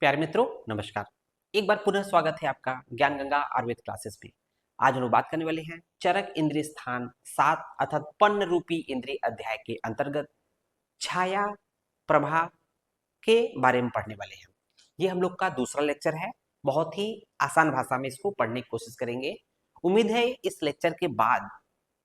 प्यारे मित्रों, नमस्कार। एक बार पुनः स्वागत है आपका ज्ञान गंगा आयुर्वेद क्लासेस में। आज हम लोग बात करने वाले हैं चरक इंद्रिय स्थान 7 अर्थात पन्न रूपी इंद्रिय अध्याय के अंतर्गत छाया प्रभा के बारे में पढ़ने वाले हैं। ये हम लोग का दूसरा लेक्चर है। बहुत ही आसान भाषा में इसको पढ़ने की कोशिश करेंगे। उम्मीद है इस लेक्चर के बाद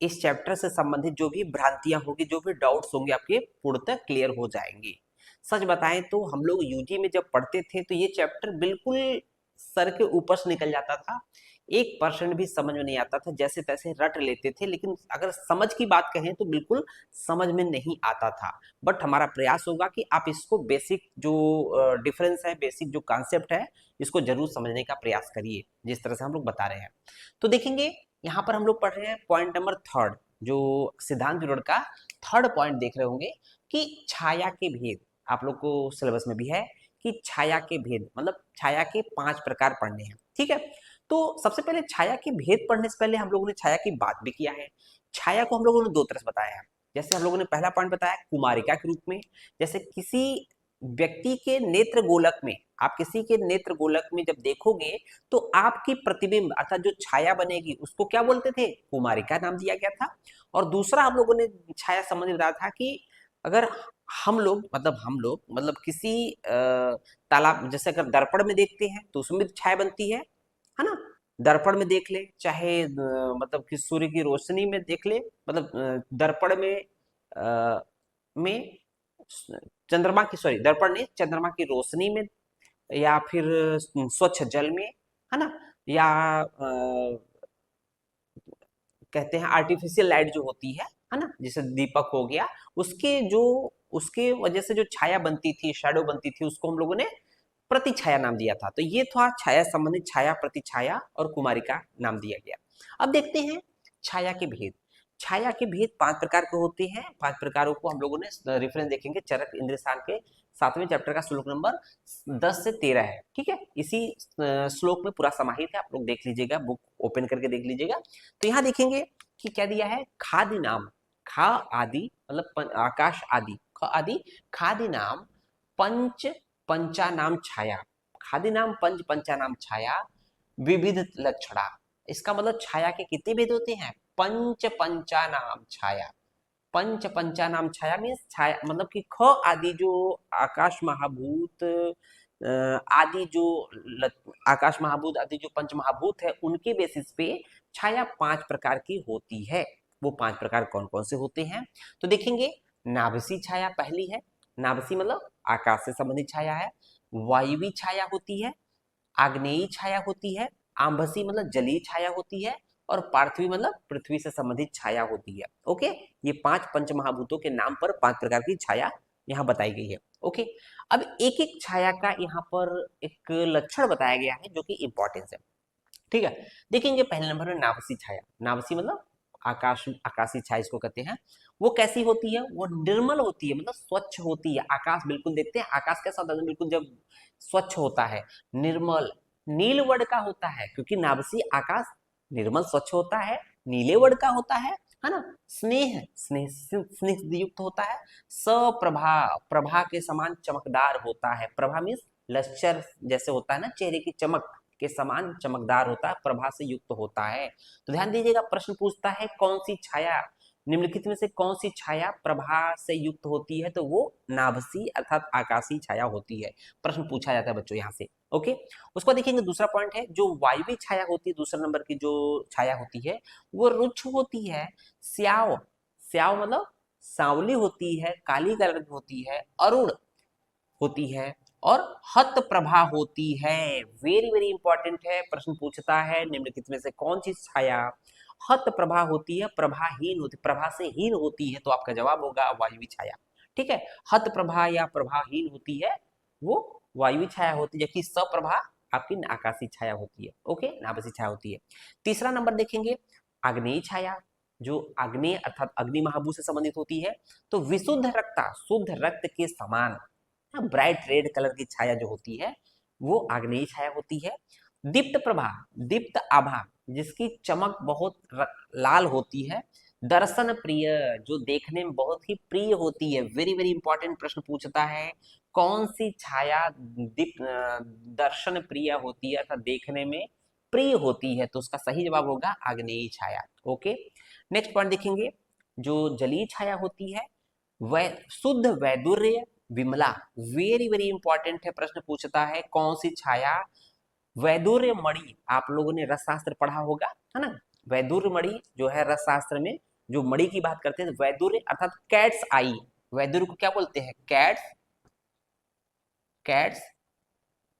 इस चैप्टर से संबंधित जो भी भ्रांतियां होगी, जो भी डाउट्स होंगे, आपके पूर्णतः क्लियर हो जाएंगे। सच बताएं तो हम लोग यूजी में जब पढ़ते थे तो ये चैप्टर बिल्कुल सर के ऊपर से निकल जाता था। 1% भी समझ में नहीं आता था, जैसे तैसे रट लेते थे, लेकिन अगर समझ की बात कहें तो बिल्कुल समझ में नहीं आता था। बट हमारा प्रयास होगा कि आप इसको बेसिक जो डिफरेंस है, बेसिक जो कॉन्सेप्ट है, इसको जरूर समझने का प्रयास करिए जिस तरह से हम लोग बता रहे हैं। तो देखेंगे यहाँ पर हम लोग पढ़ रहे हैं पॉइंट नंबर थर्ड, जो सिद्धांत विरोध का थर्ड पॉइंट देख रहे होंगे कि छाया के भेद। आप लोग को सिलेबस में भी है कि छाया के भेद मतलब छाया के 5 प्रकार पढ़ने हैं। ठीक है, तो सबसे पहले छाया के भेद पढ़ने से पहले हम लोगों ने छाया की बात भी किया है। छाया को हम लोगों ने दो तरह से बताया है। जैसे हम लोगों ने पहला पॉइंट बताया कुमारिका के रूप में, जैसे किसी व्यक्ति के नेत्र गोलक में, आप किसी के नेत्र गोलक में जब देखोगे तो आपकी प्रतिबिंब अर्थात जो छाया बनेगी उसको क्या बोलते थे, कुमारिका नाम दिया गया था। और दूसरा हम लोगों ने छाया संबंधी बताया था कि अगर हम लोग किसी तालाब, जैसे अगर दर्पण में देखते हैं तो उसमें भी छाया बनती है ना। दर्पण में देख ले, चाहे मतलब कि सूर्य की रोशनी में देख ले, मतलब दर्पण में चंद्रमा की, सॉरी दर्पण नहीं, चंद्रमा की रोशनी में, या फिर स्वच्छ जल में, है ना, या कहते हैं आर्टिफिशियल लाइट जो होती है ना, जैसे दीपक हो गया, उसके वजह से जो छाया बनती थी, शैडो बनती थी, उसको हम लोगों ने प्रतिछाया नाम दिया था। तो ये था छाया संबंधित, छाया, प्रतिछाया और कुमारिका नाम दिया गया। अब देखते हैं छाया के भेद। छाया के भेद 5 प्रकार के होते हैं। 5 प्रकारों को हम लोगों ने रेफरेंस देखेंगे चरक इंद्रिय स्थान के 7वें चैप्टर का श्लोक नंबर 10 से 13 है। ठीक है, इसी श्लोक में पूरा समाहित है, आप लोग देख लीजिएगा, बुक ओपन करके देख लीजिएगा। तो यहाँ देखेंगे कि क्या दिया है, खादि नाम, खा आदि मतलब आकाश आदि, ख आदि, खादि नाम पंच पंचा नाम छाया, खादि नाम पंच पंचा नाम छाया, विविध लक्षणा। इसका मतलब छाया के कितने भेद होते हैं, पंच पंचा नाम छाया। पंच पंचा नाम छाया मीन्स छाया मतलब कि ख आदि जो आकाश महाभूत आदि जो आकाश महाभूत आदि जो पंच महाभूत है, उनके बेसिस पे छाया 5 प्रकार की होती है। वो 5 प्रकार कौन कौन से होते हैं तो देखेंगे। नाभसी छाया पहली है। नाभसी मतलब आकाश से संबंधित छाया है। वायवी छाया होती है। आग्नेयी छाया होती है। आंभसी मतलब जलीय छाया होती है। और पार्थिवी मतलब पृथ्वी से संबंधित छाया होती है। ओके, ये 5 पंच महाभूतों के नाम पर 5 प्रकार की छाया यहाँ बताई गई है। ओके, अब एक एक छाया का यहाँ पर एक लक्षण बताया गया है जो कि इंपॉर्टेंस है। ठीक है, देखेंगे पहले नंबर में नाभसी छाया। नाभसी मतलब आकाशी छाया इसको कहते हैं। वो कैसी होती है, वो निर्मल होती है, मतलब स्वच्छ होती है। आकाश बिल्कुल देखते हैं, आकाश कैसा होता है, बिल्कुल जब स्वच्छ होता है, निर्मल, नील वर्ण का होता है, क्योंकि नाभसी आकाश निर्मल स्वच्छ होता है, नीले वर्ण का होता है ना। स्नेह स्नेह स्नेह युक्त होता है। सप्रभा, प्रभा के समान चमकदार होता है। प्रभा मीन्स लश्चर जैसे होता है ना, चेहरे की चमक के समान चमकदार होता है, प्रभा से युक्त होता है। तो ध्यान दीजिएगा, प्रश्न पूछता है कौन सी छाया, निम्नलिखित में से कौन सी छाया प्रभा से युक्त होती है, तो वो नाभसी अर्थात आकाशीय छाया होती है। प्रश्न पूछा जाता है बच्चों यहाँ से। ओके, उसको देखेंगे। दूसरा पॉइंट है जो वायवी छाया होती है, दूसरे नंबर की जो छाया होती है वो रुक्ष होती है। स्याव, स्याव मतलब सांवली होती है, काली कलर की होती है, अरुण होती है, और हत प्रभा होती है। वेरी वेरी इंपॉर्टेंट है, प्रश्न पूछता है निम्नलिखित में से कौन सी छाया हत प्रभा होती है, प्रभाहीन होती, प्रभा से हीन होती है, तो आपका जवाब होगा वायवी छाया। ठीक है, हत प्रभा या प्रभाहीन होती है वो वायवी छाया होती है, जबकि सप्रभा आपकी आकाशीय छाया होती है। ओके, नाभसी छाया होती है। तीसरा नंबर देखेंगे आग्नेय छाया, जो आग्नेय अर्थात अग्नि महाभूत से संबंधित होती है। तो विशुद्ध रक्ता, शुद्ध रक्त के समान, ब्राइट रेड कलर की छाया जो होती है वो आग्नेय छाया होती है। दीप्त प्रभा, दीप्त आभा, जिसकी चमक बहुत लाल होती है, दर्शन प्रिय, जो देखने में बहुत ही प्रिय होती है। वेरी वेरी इंपॉर्टेंट प्रश्न पूछता है, कौन सी छाया दर्शन प्रिय होती है अर्थात देखने में प्रिय होती है? तो उसका सही जवाब होगा आग्नेयी छाया। ओके, नेक्स्ट पॉइंट देखेंगे। जो जलीय छाया होती है वह शुद्ध वैदुर्य विमला, वेरी वेरी इंपॉर्टेंट है, प्रश्न पूछता है कौन सी छाया वैदुर्य मणि, आप लोगों ने रसशास्त्र पढ़ा होगा, है ना? वैदुर्य मणि जो है रसशास्त्र में जो मणि की बात करते हैं, वैदुर्य अर्थात कैट्स आई, वैदुर्य को क्या बोलते हैं? कैट्स, कैट्स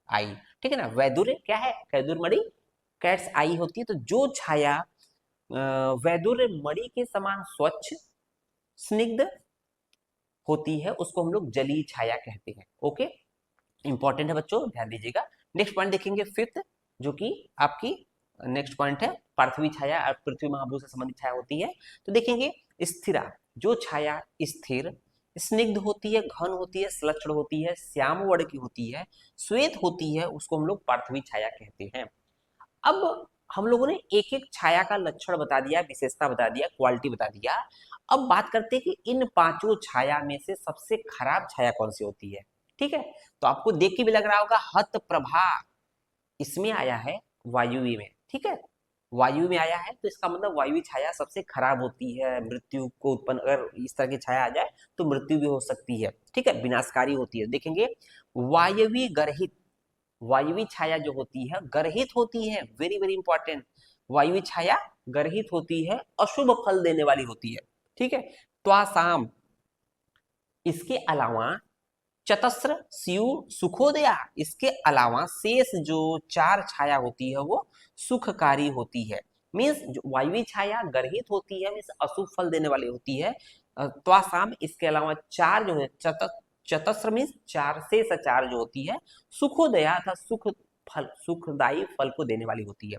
आई, ठीक है ना? वैदुर्य क्या है? वैदुर्य मणि कैट्स आई होती है। तो जो छाया वैदुर्य मणि के समान स्वच्छ स्निग्ध होती है उसको हम लोग जलीय छाया कहते हैं। ओके, इंपॉर्टेंट है बच्चों, ध्यान दीजिएगा। नेक्स्ट पॉइंट देखेंगे फिफ्थ, जो कि आपकी नेक्स्ट पॉइंट है पार्थवी छाया और पृथ्वी महाभूत से संबंधित छाया होती है। तो देखेंगे स्थिरा, जो छाया स्थिर स्निग्ध होती है, घन होती है, सलक्षण होती है, श्याम वर्ण की होती है, श्वेत होती है, उसको हम लोग पार्थवी छाया कहते हैं। अब हम लोगों ने एक एक छाया का लक्षण बता दिया, विशेषता बता दिया, क्वालिटी बता दिया। अब बात करते हैं कि इन पांचों छाया में से सबसे खराब छाया कौन सी होती है। ठीक है, तो आपको देख के भी लग रहा होगा हत प्रभा इसमें आया है, वायुवी में। ठीक है, वायु में आया है, तो इसका मतलब वायु छाया सबसे खराब होती है, मृत्यु को उत्पन्न, अगर इस तरह की छाया आ जाए तो मृत्यु भी हो सकती है। ठीक है, विनाशकारी होती है। देखेंगे वायवी गर्हित, वायुवी छाया जो होती है गर्हित होती है, वेरी वेरी इंपॉर्टेंट, वायुवी छाया गर्हित होती है, अशुभ फल देने वाली होती है। ठीक है, त्वासाम, इसके अलावा चतस्र स्यू सुखोदया, इसके अलावा शेष जो चार छाया होती है वो सुखकारी होती है। मीन्स वायुवी छाया गर्हित होती है, मीन्स अशुभ फल देने वाली होती है। त्वासाम, इसके अलावा चार जो है चतस्र मीन्स चार, शेष चार जो होती है सुखोदया अर्थात सुख फल, सुखदायी फल को देने वाली होती है।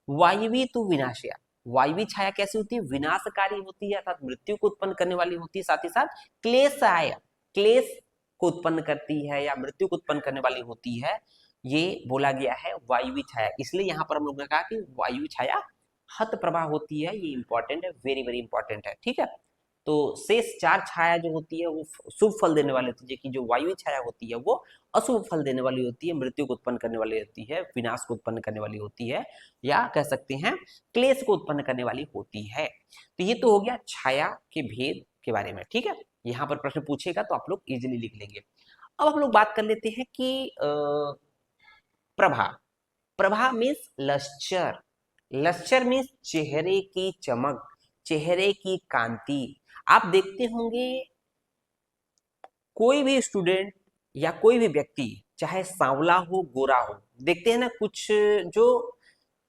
वायवी तो विनाशया, वायवी छाया कैसी होती है? विनाशकारी होती है अर्थात मृत्यु को उत्पन्न करने वाली होती है। साथ ही साथ क्लेशाय, क्लेश को उत्पन्न करती है या मृत्यु को उत्पन्न करने वाली होती है, ये बोला गया है वायुवी छाया। इसलिए यहाँ पर हम लोग ने कहा कि वायु छाया हत प्रभा होती है, ये इंपॉर्टेंट है, वेरी वेरी इंपॉर्टेंट है। ठीक है, तो शेष चार छाया जो होती है वो शुभ फल देने वाली होती है, कि जो वायु छाया होती है वो अशुभ फल देने वाली होती है, मृत्यु को उत्पन्न करने वाली होती है, विनाश को उत्पन्न करने वाली होती है, या कह सकते हैं क्लेश को उत्पन्न करने वाली होती है। तो ये तो हो गया छाया के भेद के बारे में। ठीक है, यहाँ पर प्रश्न पूछेगा तो आप लोग इजिली लिख लेंगे। अब हम लोग बात कर लेते हैं कि Prabha, Prabha means lustre, lustre means चेहरे की चमक, चेहरे की कांति। आप देखते होंगे कोई भी स्टूडेंट या कोई भी व्यक्ति चाहे सांवला हो गोरा हो, देखते हैं ना कुछ जो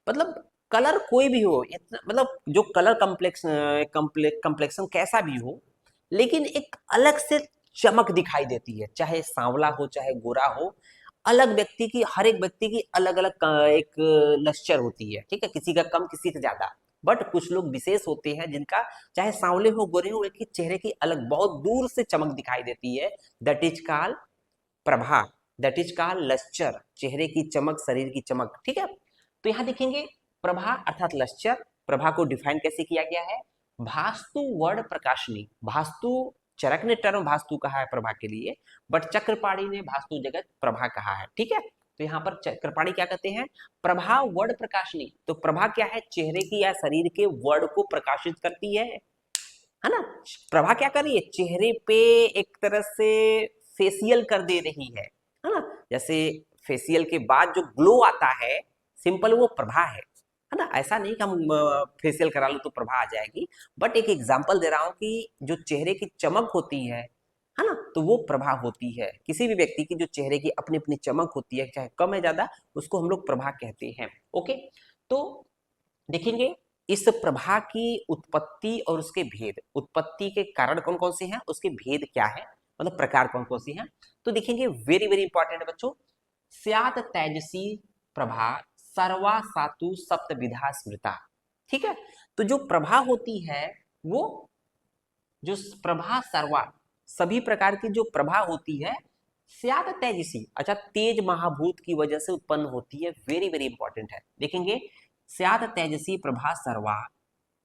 मतलब कलर कोई भी हो, मतलब जो कलर कम्प्लेक्शन कैसा भी हो, लेकिन एक अलग से चमक दिखाई देती है, चाहे सांवला हो चाहे गोरा हो, अलग व्यक्ति की, हर एक व्यक्ति की अलग अलग एक लश्चर होती है। ठीक है, किसी का कम किसी का ज्यादा, बट कुछ लोग विशेष होते हैं जिनका चाहे सांवले हो गोरे हो, एक चेहरे की अलग बहुत दूर से चमक दिखाई देती है, that is called Prabha, that is called lustre, चेहरे की चमक, शरीर की चमक। ठीक है, तो यहाँ देखेंगे प्रभा अर्थात लश्चर, प्रभा को डिफाइन कैसे किया गया है? भास्तु वर्ण प्रकाशनी, भास्तु, चरक ने टर्म भास्तु कहा है प्रभा के लिए, बट चक्रपाणी ने भास्तु जगत प्रभा कहा है। ठीक है, तो यहाँ पर चक्रपाणी क्या कहते हैं? प्रभा वर्ण प्रकाशनी, तो प्रभा क्या है? चेहरे की या शरीर के वर्ण को प्रकाशित करती है ना? प्रभा क्या कर रही है? चेहरे पे एक तरह से फेशियल कर दे रही है ना? जैसे फेशियल के बाद जो ग्लो आता है, सिंपल वो प्रभा है ना? ऐसा नहीं कि हम फेशियल करा लो तो प्रभा आ जाएगी, बट एक एग्जांपल दे रहा हूं कि जो चेहरे की चमक होती है ना, तो वो प्रभा होती है। किसी भी व्यक्ति की जो चेहरे की अपनी अपनी चमक होती है, चाहे कम है ज्यादा, उसको हम लोग प्रभा कहते हैं। ओके, तो देखेंगे इस प्रभा की उत्पत्ति और उसके भेद, उत्पत्ति के कारण कौन कौन से हैं, उसके भेद क्या है, मतलब प्रकार कौन कौन से हैं। तो देखेंगे वेरी वेरी इंपॉर्टेंट है बच्चों, स्यात तेजसी प्रभा सर्वा सातु सप्त विधा स्मृता। ठीक है, तो जो प्रभा होती है वो, जो प्रभा सर्वा, सभी प्रकार की जो प्रभा होती है, स्यात तेजसी, अच्छा तेज महाभूत की वजह से उत्पन्न होती है, वेरी वेरी इंपॉर्टेंट है। देखेंगे स्यात तेजसी प्रभा सर्वा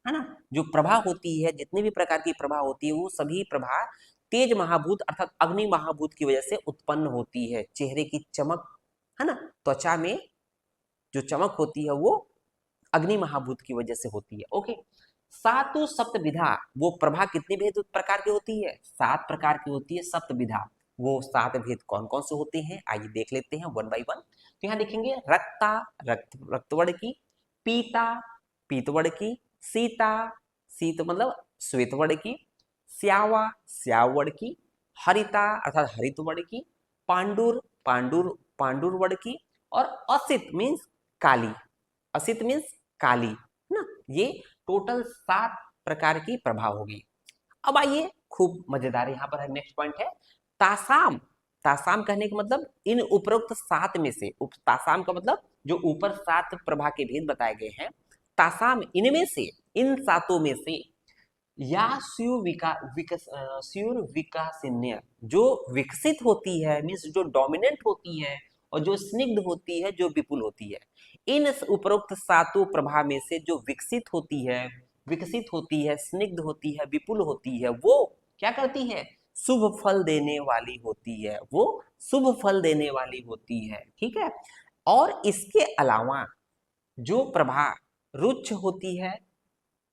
है ना। जो प्रभा होती है, जितने भी प्रकार की प्रभा होती है, वो सभी प्रभा तेज महाभूत अर्थात अग्नि महाभूत की वजह से उत्पन्न होती है। चेहरे की चमक, है ना, त्वचा में जो चमक होती है वो अग्नि महाभूत की वजह से होती है। ओके, सातु सप्तविधा, वो प्रभा कितनी भेद प्रकार की होती है? 7 प्रकार की होती है सप्तविधा। वो 7 भेद कौन कौन से होते हैं, आइए देख लेते हैं वन बाय वन। तो यहाँ देखेंगे रक्ता, रक्तवर्ण की, पीता, पीतवर्ण की, सीता, सीत मतलब श्वेतवर्ण की, श्यावा, श्यावर्ण की, हरिता अर्थात हरित वर्ण की, पांडुर, पांडुर वर्ण की, और असित मीन्स काली, असित मीन्स काली, है ना। ये टोटल 7 प्रकार की प्रभाव होगी। अब आइए, खूब मजेदार यहाँ पर है, नेक्स्ट पॉइंट है तासाम। तासाम कहने का मतलब इन उपरोक्त 7 में से, तासाम का मतलब जो ऊपर 7 प्रभा के भेद बताए गए हैं, तासाम इनमें से, इन 7 में से, या स्यूर विकासिन्य, जो विकसित होती है मीन्स जो डोमिनेंट होती है, और जो स्निग्ध होती है, जो विपुल होती है। इन उपरोक्त 7 प्रभा में से जो विकसित होती है, स्निग्ध होती है, विपुल होती है, वो क्या करती है? शुभ फल देने वाली होती है, वो शुभ फल देने वाली होती है, ठीक है। और इसके अलावा जो प्रभा रुक्ष होती है,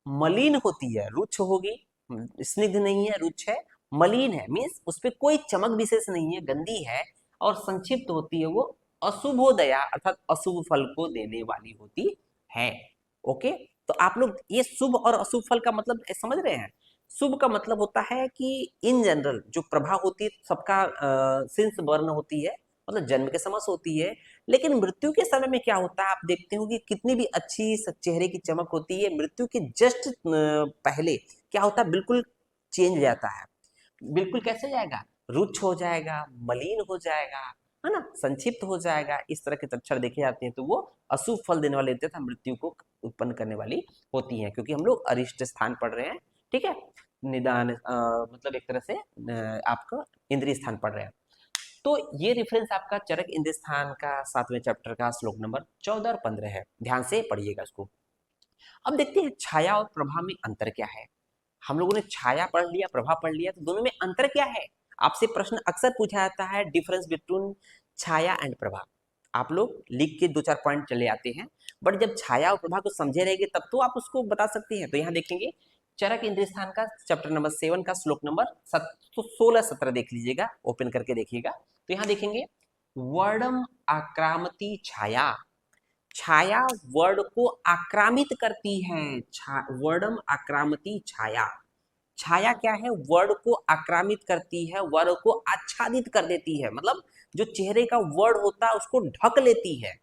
मलिन होती है, रुक्ष होगी, स्निग्ध नहीं है, रुक्ष है, मलिन है मीन्स उस पर कोई चमक विशेष नहीं है, गंदी है, और संक्षिप्त होती है, वो अशुभोदया अर्थात अशुभ फल को देने वाली होती है। ओके, तो आप लोग ये शुभ और अशुभ फल का मतलब समझ रहे हैं? शुभ का मतलब होता है कि इन जनरल जो प्रभा होती है सबका सिंस बर्न होती है, मतलब जन्म के समय से होती है, लेकिन मृत्यु के समय में क्या होता है, आप देखते हो कि कितनी भी अच्छी चेहरे की चमक होती है, मृत्यु के जस्ट पहले क्या होता है, बिल्कुल चेंज हो जाता है। बिल्कुल कैसे जाएगा? रुक्ष हो जाएगा, मलिन हो जाएगा, है ना, संक्षिप्त हो जाएगा। इस तरह के लक्षण देखे जाते हैं, तो वो अशुभ फल देने वाले होते हैं, मृत्यु को उत्पन्न करने वाली होती है, क्योंकि हम लोग अरिष्ट स्थान पढ़ रहे हैं, ठीक है। निदान मतलब एक तरह से आपका इंद्रिय स्थान पढ़ रहे हैं। तो ये रेफरेंस आपका चरक इंद्रिय स्थान का 7वें चैप्टर का श्लोक नंबर 14 और 15 है, ध्यान से पढ़िएगा इसको। अब देखते हैं छाया और प्रभा में अंतर क्या है। हम लोगों ने छाया पढ़ लिया, प्रभा पढ़ लिया, तो दोनों में अंतर क्या है? आपसे प्रश्न अक्सर पूछा जाता है, difference between Chhaya and Prabha. आप लोग लिख के 2-4 पॉइंट चले आते हैं, बट जब छाया और प्रभा को समझे रहेंगे तब तो आप उसको बता सकते हैं। तो यहाँ देखेंगे चरक इंद्रिय स्थान का चैप्टर नंबर 7 का श्लोक नंबर 16-17 देख लीजिएगा, ओपन करके देखिएगा। तो यहाँ देखेंगे वर्णम आक्रामती छाया, छाया वर्ड को आक्रामित करती है, वर्णम आक्रामती छाया, छाया क्या है? वर्ड को आक्रामित करती है, वर्ड को आच्छादित कर देती है, मतलब जो चेहरे का वर्ड होता है उसको ढक लेती है,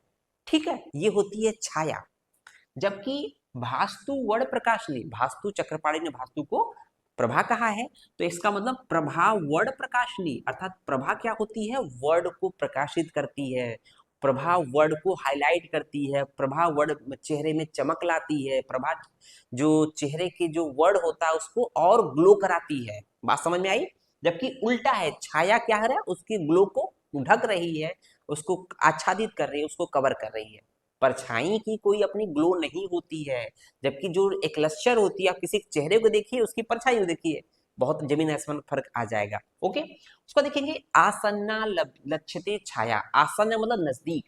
ठीक है, ये होती है छाया। जबकि भास्तु वर्ण प्रकाशनी, भास्तु चक्रपाणी ने भास्तु को प्रभा कहा है, तो इसका मतलब प्रभा वर्ण प्रकाशनी, अर्थात प्रभा क्या होती है? वर्ड को प्रकाशित करती है, प्रभा वर्ड को हाईलाइट करती है, प्रभा वर्ड चेहरे में चमक लाती है, प्रभा जो चेहरे के जो वर्ड होता है उसको और ग्लो कराती है। बात समझ में आई? जबकि उल्टा है, छाया क्या है? उसकी ग्लो को ढक रही है, उसको आच्छादित कर रही है, उसको कवर कर रही है। परछाई की कोई अपनी ग्लो नहीं होती है, जबकि जो एक लश्चर होती है, आप किसी चेहरे को देखिए, उसकी परछाई को देखिए, बहुत जमीन आसमान फर्क आ जाएगा। ओके, उसको देखेंगे आसन्ना लक्ष्यते छाया, आसन्न मतलब नजदीक,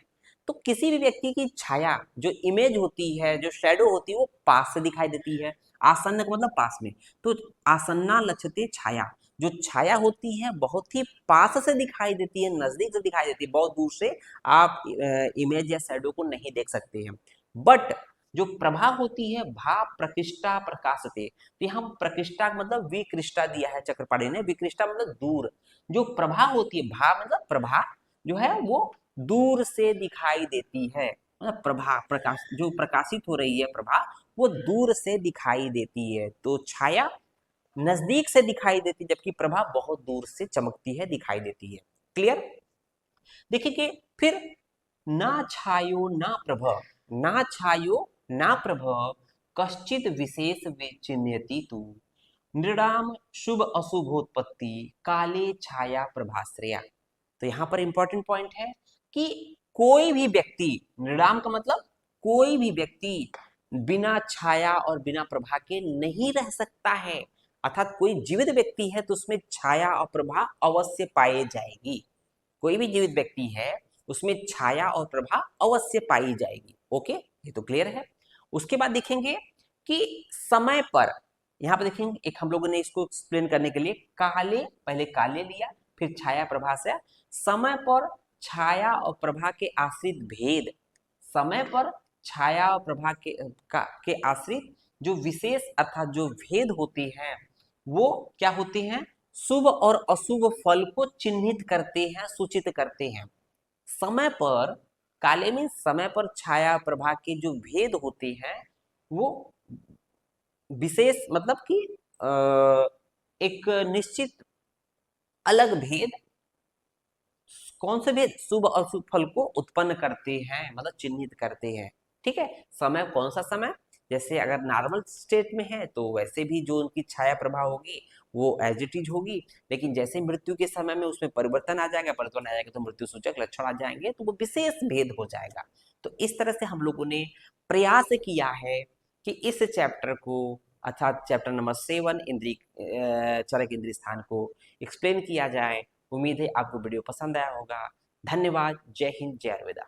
तो किसी भी व्यक्ति की छाया जो इमेज होती है, जो शेडो होती है, वो पास से दिखाई देती है, आसन्न का मतलब पास में। तो आसन्ना लक्ष्यते छाया, जो छाया होती है बहुत ही पास से दिखाई देती है, नजदीक से दिखाई देती है, बहुत दूर से आप इमेज या शैडो को नहीं देख सकते हैं। बट जो प्रभा होती है, भा प्रकृष्टा प्रकाशते, तो यहाँ प्रकृष्टा मतलब विकृष्टा दिया है चक्रपाणी ने, विकृष्टा मतलब दूर, जो प्रभा होती है, भा मतलब प्रभा जो है वो दूर से दिखाई देती है, मतलब प्रभा प्रकाश जो प्रकाशित हो रही है प्रभा, वो दूर से दिखाई देती है। तो छाया नजदीक से दिखाई देती, जबकि प्रभा बहुत दूर से चमकती है, दिखाई देती है। क्लियर? देखिए कि फिर ना छायो ना प्रभ, ना छायो ना प्रभ, कश्चित विशेष चिन्हयति तू, नृणाम शुभ अशुभोत्पत्ति, काले छाया प्रभाश्रया। तो यहाँ पर इंपॉर्टेंट पॉइंट है कि कोई भी व्यक्ति, नृणाम का मतलब कोई भी व्यक्ति, बिना छाया और बिना प्रभा के नहीं रह सकता है। अर्थात कोई जीवित व्यक्ति है तो उसमें छाया और प्रभा अवश्य पाई जाएगी। कोई भी जीवित व्यक्ति है उसमें छाया और प्रभा अवश्य पाई जाएगी। ओके, ये तो क्लियर है। उसके बाद देखेंगे कि समय पर, यहाँ पर देखेंगे एक हम लोगों ने इसको एक्सप्लेन करने के लिए काले, पहले काले लिया फिर छाया प्रभा से, समय पर छाया और प्रभा के आश्रित भेद, समय पर छाया और प्रभा के आश्रित जो विशेष अर्थात जो भेद होते हैं वो क्या होते हैं, शुभ और अशुभ फल को चिन्हित करते हैं, सूचित करते हैं। समय पर, काले में समय पर छाया प्रभा के जो भेद होते हैं वो विशेष मतलब कि एक निश्चित अलग भेद, कौन से भेद, शुभ और अशुभ फल को उत्पन्न करते हैं, मतलब चिन्हित करते हैं। ठीक है, समय कौन सा समय, जैसे अगर नॉर्मल स्टेट में है तो वैसे भी जो उनकी छाया प्रभाव होगी वो एज इट इज होगी, लेकिन जैसे मृत्यु के समय में उसमें परिवर्तन आ जाएगा, परिवर्तन आ जाएगा तो मृत्यु सूचक लक्षण आ जाएंगे तो वो विशेष भेद हो जाएगा। तो इस तरह से हम लोगों ने प्रयास किया है कि इस चैप्टर को अर्थात चैप्टर नंबर 7 इंद्रिय चरक इंद्रिय स्थान को एक्सप्लेन किया जाए। उम्मीद है आपको वीडियो पसंद आया होगा। धन्यवाद। जय हिंद, जय अरविंद।